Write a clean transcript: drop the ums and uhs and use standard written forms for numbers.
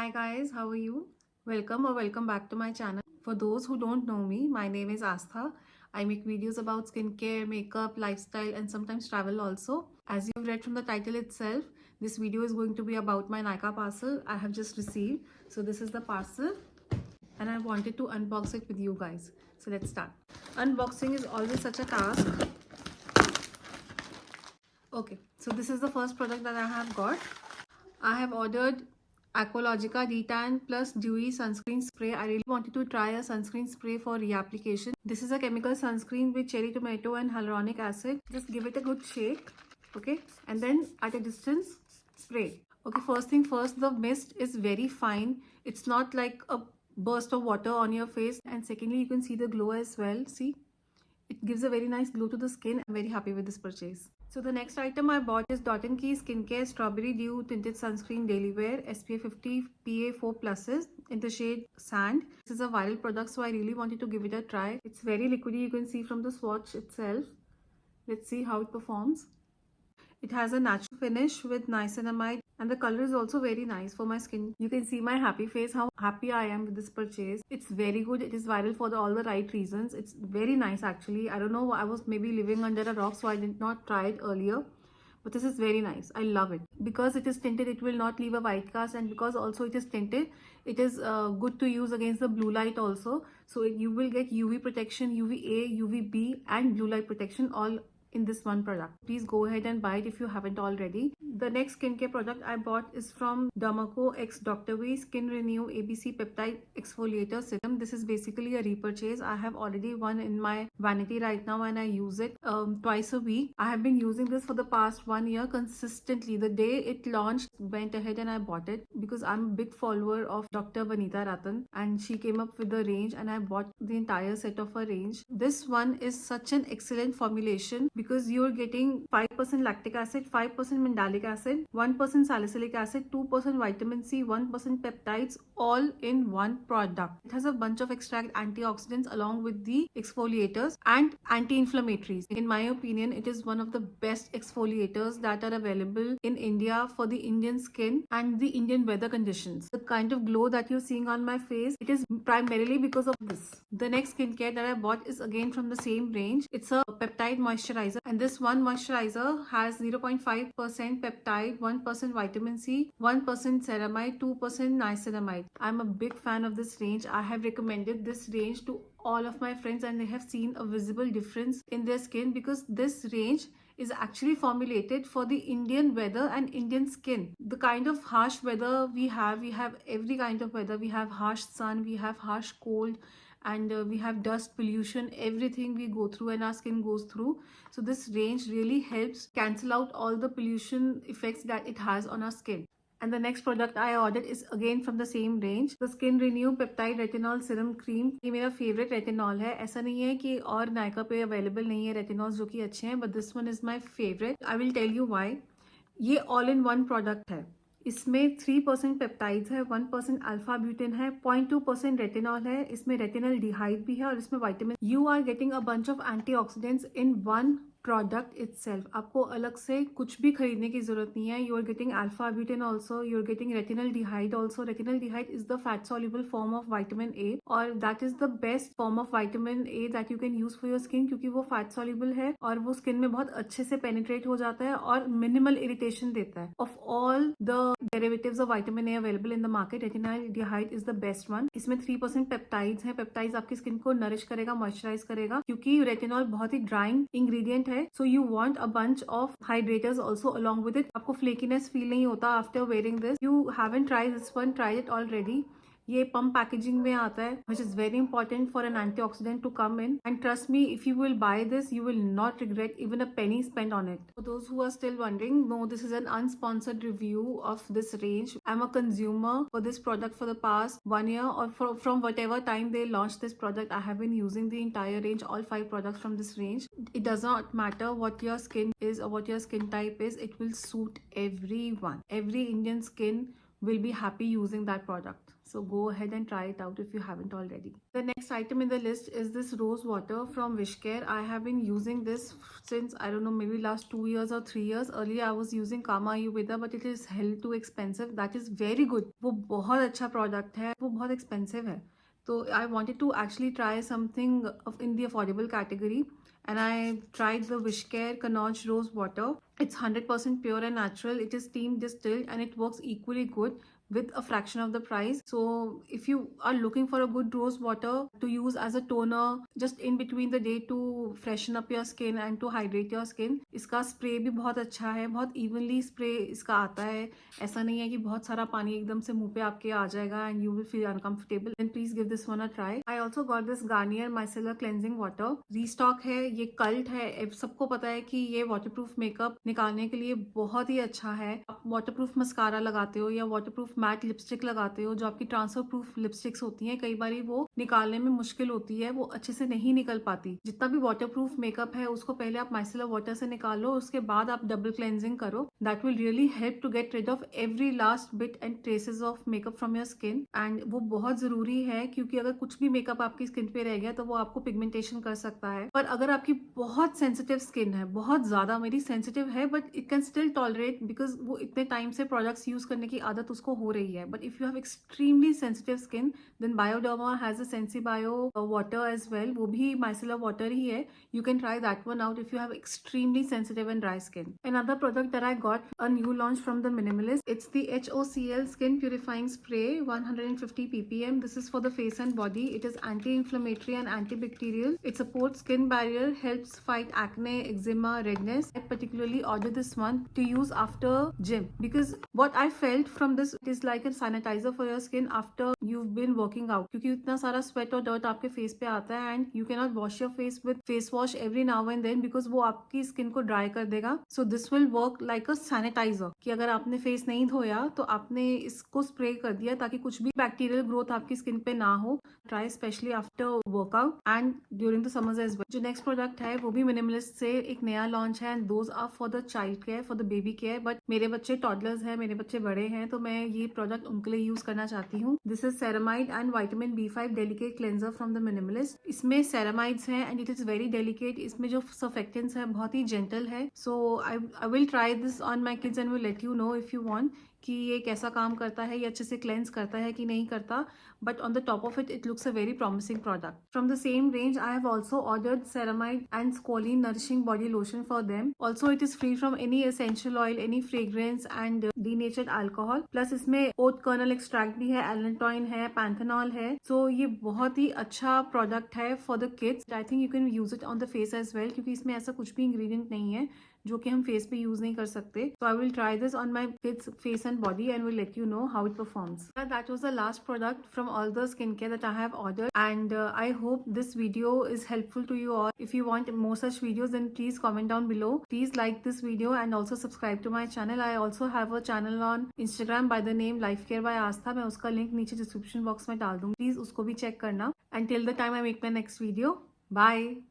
Hi guys, how are you? Welcome back to my channel. For those who don't know me, my name is Astha. I make videos about skincare, makeup, lifestyle and sometimes travel also. As you've read from the title itself, this video is going to be about my Nykaa parcel I have just received. So this is the parcel and I wanted to unbox it with you guys. So let's start. Unboxing is always such a task. Okay, so this is the first product that I have got. I have ordered Aqualogica Detan Plus Dewy Sunscreen Spray. I really wanted to try a sunscreen spray for reapplication. This is a chemical sunscreen with cherry tomato and hyaluronic acid. Just give it a good shake, okay? And then at a distance, spray. Okay, first thing first, the mist is very fine. It's not like a burst of water on your face. And secondly, you can see the glow as well. See? It gives a very nice glow to the skin. I'm very happy with this purchase. So the next item I bought is Dot & Key Skincare Strawberry Dew Tinted Sunscreen Daily Wear SPF 50 PA4 Pluses in the shade Sand. This is a viral product, so I really wanted to give it a try. It's very liquidy, you can see from the swatch itself. Let's see how it performs. It has a natural finish with niacinamide and the color is also very nice for my skin. You can see my happy face, how happy I am with this purchase. It's very good. It is viral for all the right reasons. It's very nice actually. I don't know, I was maybe living under a rock, so I did not try it earlier. But this is very nice. I love it. Because it is tinted, it will not leave a white cast, and because also it is tinted, it is good to use against the blue light also. So you will get UV protection, UVA, UVB and blue light protection all in this one product. Please go ahead and buy it if you haven't already. The next skincare product I bought is from Dermaco X Dr. V Skin Renew ABC Peptide Exfoliator Serum. This is basically a repurchase. I have already one in my vanity right now and I use it twice a week. I have been using this for the past 1 year consistently. The day it launched, went ahead and I bought it because I'm a big follower of Dr. Vanita Ratan and she came up with the range and I bought the entire set of her range. This one is such an excellent formulation because you're getting 5% lactic acid, 5% mandelic acid, 1% salicylic acid, 2% vitamin C, 1% peptides, all in one product. It has a bunch of extract antioxidants along with the exfoliators and anti-inflammatories. In my opinion, it is one of the best exfoliators that are available in India for the Indian skin and the Indian weather conditions. The kind of glow that you're seeing on my face, it is primarily because of this. The next skincare that I bought is again from the same range. It's a peptide moisturizer, and this one moisturizer has 0.5% peptide, 1% vitamin C, 1% ceramide, 2% niacinamide. I'm a big fan of this range. I have recommended this range to all of my friends and they have seen a visible difference in their skin because this range is actually formulated for the Indian weather and Indian skin. The kind of harsh weather we have every kind of weather. We have harsh sun, we have harsh cold, and we have dust pollution, everything we go through and our skin goes through. So this range really helps cancel out all the pollution effects that it has on our skin. And the next product I ordered is again from the same range, the Skin Renew Peptide Retinol Serum Cream. ये मेरा favorite retinol है. ऐसा नहीं है कि और Nykaa पे available नहीं है retinols जो कि अच्छे हैं, but this one is my favorite. I will tell you why. ये all in one product है. इसमें 3% पेप्टाइड्स है, 1% अल्फा ब्यूटेन है, 0.2% रेटिनॉल है, इसमें रेटिनल डिहाइड भी है और इसमें vitamin. You are getting a bunch of antioxidants in one product itself. आपको अलग से कुछ भी खरीदने की जरूरत नहीं है. You are getting alpha butene also, you are getting retinaldehyde also. Retinaldehyde is the fat soluble form of vitamin A और that is the best form of vitamin A that you can use for your skin क्योंकि वो fat soluble है और वो skin में बहुत अच्छे से पेनिट्रेट हो जाता है और मिनिमल इरिटेशन देता है. Of all the derivatives of vitamin A available in the market, retinaldehyde is the best one. इसमें 3% पेप्टाइड्स हैं. पेप्टाइड्स आपकी स्किन को नरिश करेगा, मॉइस्चराइज करेगा क्योंकि रेटिनॉल बहुत ही ड्राइंग इंग्रेडिएंट है. So you want a bunch of hydrators also along with it. आपको फ्लेकीनेस फील नहीं होता after wearing this. You haven't tried this one, try it already. ये पम्प पैकेजिंग में आता है which is very important for an antioxidant to come in, and trust me, if you will buy this you will not regret even a penny spent on it. For those who are still wondering, no, this is an unsponsored review of this range. I'm a consumer for this product for the past 1 year or from whatever time they launched this product. I have been using the entire range, all 5 products from this range. It does not matter what your skin is or what your skin type is, it will suit everyone. Every Indian skin will be happy using that product. So go ahead and try it out if you haven't already. The next item in the list is this rose water from Wishcare. I have been using this since, I don't know, maybe last 2 years or 3 years. Earlier I was using Kama Ayurveda, but it is hell too expensive. That is very good. वो बहुत अच्छा product है, वो बहुत expensive है. So I wanted to actually try something in the affordable category, and I tried the Wishcare Kanauj Rose Water. It's 100% pure and natural. It is steam distilled and it works equally good with a fraction of the price. So if you are looking for a good rose water to use as a toner just in between the day to freshen up your skin and to hydrate your skin, इसका spray भी बहुत अच्छा है, बहुत evenly spray इसका आता है. ऐसा नहीं है कि बहुत सारा पानी एकदम से मुंह पे आपके आ जाएगा and you will feel uncomfortable. Then please give this one a try. I also got this Garnier Micellar Cleansing Water. Restock है, ये कल्ट है. सबको पता है कि ये वाटरप्रूफ मेकअप निकालने के लिए बहुत ही अच्छा है. आप वाटरप्रूफ मस्कारा लगाते हो या वाटरप्रूफ मैट लिपस्टिक लगाते हो, जो आपकी ट्रांसफर प्रूफ लिपस्टिक्स होती हैं, कई बार वो निकालने में मुश्किल होती है, वो अच्छे से नहीं निकल पाती. जितना भी वाटरप्रूफ मेकअप है उसको पहले आप माइसेलर वाटर से निकालो, उसके बाद आप डबल क्लेंजिंग करो. That will really help to get rid of every last bit and traces of makeup from your skin. And वो बहुत जरूरी है, क्योंकि अगर कुछ भी मेकअप आपकी स्किन पे रह गया तो वो आपको पिगमेंटेशन कर सकता है. पर अगर आपकी बहुत सेंसिटिव स्किन है, बहुत ज्यादा, मेरी सेंसिटिव है but it can still tolerate because वो इतने टाइम से प्रोडक्ट्स यूज करने की आदत उसको हो रही है. But if you have extremely sensitive skin then Bioderma has a Sensibio water as well. वो भी माइसेलर वाटर ही है. You can try that one out if you have extremely sensitive and dry skin. Another product that I got a new launch from the Minimalist. It's the HOCL Skin Purifying Spray, 150 ppm. This is for the face and body. It is anti-inflammatory and antibacterial. It supports skin barrier, helps fight acne, eczema, redness. I particularly ordered this one to use after gym because what I felt from this, it is like a sanitizer for your skin after you've been working out. क्योंकि इतना सारा sweat और dirt आपके face पे आता है and you cannot wash your face with face wash every now and then because वो आपकी skin को dry कर देगा. So this will work like a sanitizer कि अगर आपने face नहीं धोया तो आपने इसको spray कर दिया ताकि कुछ भी bacterial growth आपकी skin पे ना हो. Try especially after workout and during the summers as well. जो next product है वो भी Minimalist से एक नया launch है and those are for the child care, for the baby care. But मेरे बच्चे toddlers हैं, मेरे बच्चे बड़े हैं, तो मैं ये product उनके लिए use करना चाहती हूँ. This is Ceramide and Vitamin B5 Delicate Cleanser from the Minimalist. इसमें ceramides हैं and it is very delicate. इसमें जो surfactants है बहुत ही gentle है. So I will try this on my kids and will let you know if you want कि ये कैसा काम करता है, ये अच्छे से क्लेंस करता है कि नहीं करता. But on the top of it, it looks a very promising product. From the same range, I have also ordered Ceramide and Squalene Nourishing Body Lotion for them. Also, it is free from any essential oil, any fragrance and denatured alcohol. Plus इसमें oat kernel extract भी है, allantoin है, panthenol है. So ये बहुत ही अच्छा product है for the kids. I think you can use it on the face as well क्योंकि इसमें ऐसा कुछ भी ingredient नहीं है जो कि हम फेस पे यूज नहीं कर सकते. So I will try this on my kids face and body and will let you know how it performs. That was the last product from all the skincare that I have ordered and I hope this video is helpful to you all. If you want more such videos then please comment down below. Please like this video and also subscribe to my channel. I also have a channel on Instagram by the name Life Care by Astha. मैं उसका link नीचे description box में डाल दूंगी. Please उसको भी check करना. Until the time I make my next video. Bye.